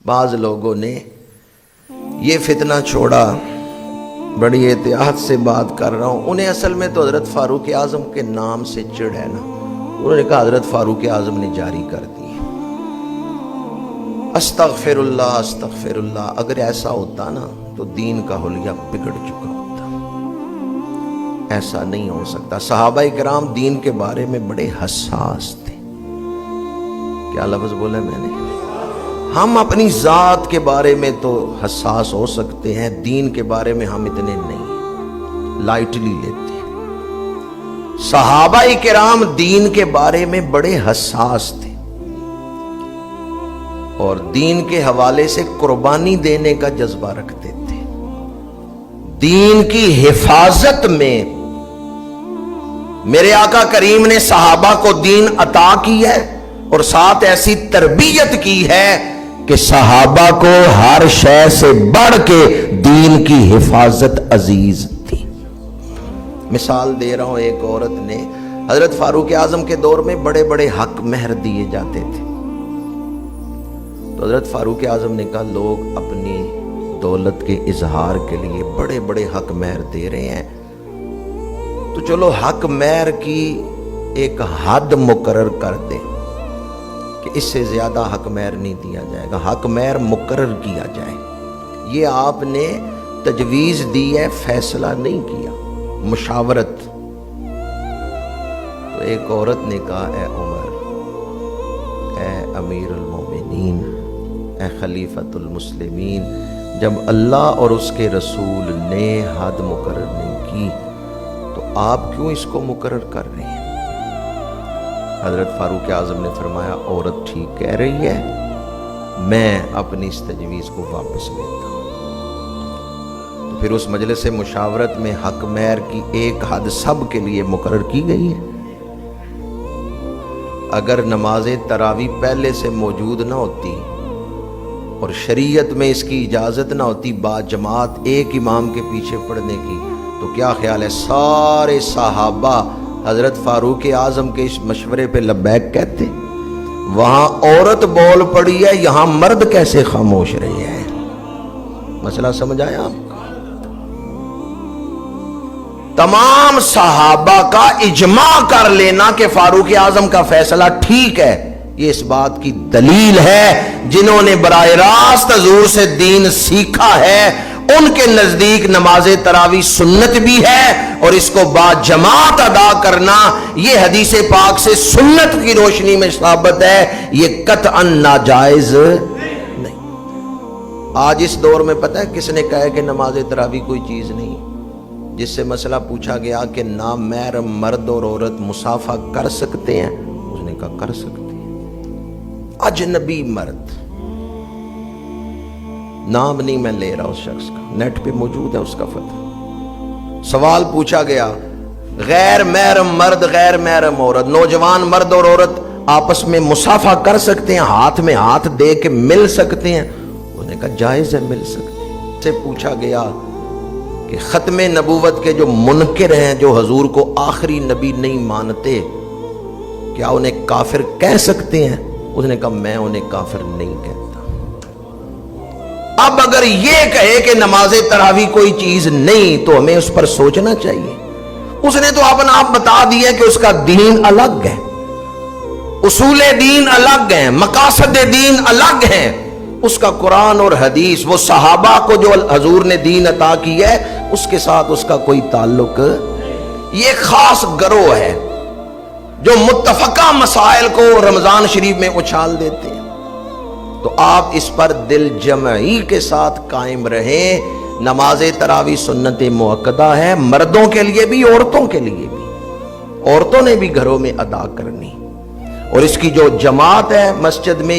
بعض لوگوں نے یہ فتنہ چھوڑا، بڑی احتیاط سے بات کر رہا ہوں، انہیں اصل میں تو حضرت فاروق اعظم کے نام سے چڑ ہے نا، انہوں نے کہا حضرت فاروق اعظم نے جاری کر دی۔ استغفر اللہ استغفر اللہ، اگر ایسا ہوتا نا تو دین کا حلیہ بگڑ چکا ہوتا، ایسا نہیں ہو سکتا۔ صحابہ کرام دین کے بارے میں بڑے حساس تھے۔ کیا لفظ بولے میں نے؟ ہم اپنی ذات کے بارے میں تو حساس ہو سکتے ہیں، دین کے بارے میں ہم اتنے نہیں، لائٹلی لیتے ہیں۔ صحابہ کرام دین کے بارے میں بڑے حساس تھے اور دین کے حوالے سے قربانی دینے کا جذبہ رکھتے تھے۔ دین کی حفاظت میں میرے آقا کریم نے صحابہ کو دین عطا کی ہے اور ساتھ ایسی تربیت کی ہے کہ صحابہ کو ہر شے سے بڑھ کے دین کی حفاظت عزیز تھی۔ مثال دے رہا ہوں، ایک عورت نے حضرت فاروق اعظم کے دور میں بڑے بڑے حق مہر دیے جاتے تھے، تو حضرت فاروق اعظم نے کہا لوگ اپنی دولت کے اظہار کے لیے بڑے بڑے حق مہر دے رہے ہیں، تو چلو حق مہر کی ایک حد مقرر کر دیں کہ اس سے زیادہ حق مہر نہیں دیا جائے گا، حق مہر مقرر کیا جائے۔ یہ آپ نے تجویز دی ہے، فیصلہ نہیں کیا، مشاورت۔ تو ایک عورت نے کہا اے عمر، اے امیر المومنین، اے خلیفۃ المسلمین، جب اللہ اور اس کے رسول نے حد مقرر نہیں کی تو آپ کیوں اس کو مقرر کر رہے ہیں؟ حضرت فاروق اعظم نے فرمایا عورت ٹھیک کہہ رہی ہے، میں اپنی اس تجویز کو واپس لیتا ہوں۔ تو پھر اس مجلس مشاورت میں حق مہر کی ایک حد سب کے لیے مقرر کی گئی ہے۔ اگر نماز تراویح پہلے سے موجود نہ ہوتی اور شریعت میں اس کی اجازت نہ ہوتی با جماعت ایک امام کے پیچھے پڑھنے کی، تو کیا خیال ہے سارے صحابہ حضرت فاروق اعظم کے اس مشورے پہ لبیک کہتے؟ وہاں عورت بول پڑی ہے، یہاں مرد کیسے خاموش رہے ہیں؟ مسئلہ سمجھ آیا آپ کو؟ تمام صحابہ کا اجماع کر لینا کہ فاروق اعظم کا فیصلہ ٹھیک ہے، یہ اس بات کی دلیل ہے جنہوں نے براہ راست حضور سے دین سیکھا ہے، ان کے نزدیک نماز تراویح سنت بھی ہے اور اس کو با جماعت ادا کرنا یہ حدیث پاک سے سنت کی روشنی میں ثابت ہے، یہ قطعا ناجائز نہیں۔ آج اس دور میں پتہ ہے کس نے کہا ہے کہ نماز تراویح کوئی چیز نہیں؟ جس سے مسئلہ پوچھا گیا کہ نامحرم مرد اور عورت مصافحہ کر سکتے ہیں، اس نے کہا کر سکتے ہیں۔ اجنبی مرد، نام نہیں میں لے رہا اس شخص کا، نیٹ پہ موجود ہے اس کا فتویٰ۔ سوال پوچھا گیا غیر محرم مرد غیر محرم عورت، نوجوان مرد اور عورت آپس میں مصافحہ کر سکتے ہیں، ہاتھ میں ہاتھ دے کے مل سکتے ہیں؟ انہوں نے کہا جائز ہے، مل سکتے ہیں۔ سے پوچھا گیا کہ ختم نبوت کے جو منکر ہیں، جو حضور کو آخری نبی نہیں مانتے، کیا انہیں کافر کہہ سکتے ہیں؟ اس نے کہا میں انہیں کافر نہیں کہتا۔ اب اگر یہ کہے کہ نماز تراویح کوئی چیز نہیں تو ہمیں اس پر سوچنا چاہیے۔ اس نے تو اپنا آپ بتا دیا کہ اس کا دین الگ ہے، اصول دین الگ ہیں، مقاصد دین الگ ہیں، اس کا قرآن اور حدیث، وہ صحابہ کو جو حضور نے دین عطا کی ہے اس کے ساتھ اس کا کوئی تعلق۔ یہ خاص گروہ ہے جو متفقہ مسائل کو رمضان شریف میں اچھال دیتے ہیں، تو آپ اس پر دل جمعی کے ساتھ قائم رہیں۔ نماز تراویح سنت مؤکدہ ہے، مردوں کے لیے بھی عورتوں کے لیے بھی، عورتوں نے بھی گھروں میں ادا کرنی، اور اس کی جو جماعت ہے مسجد میں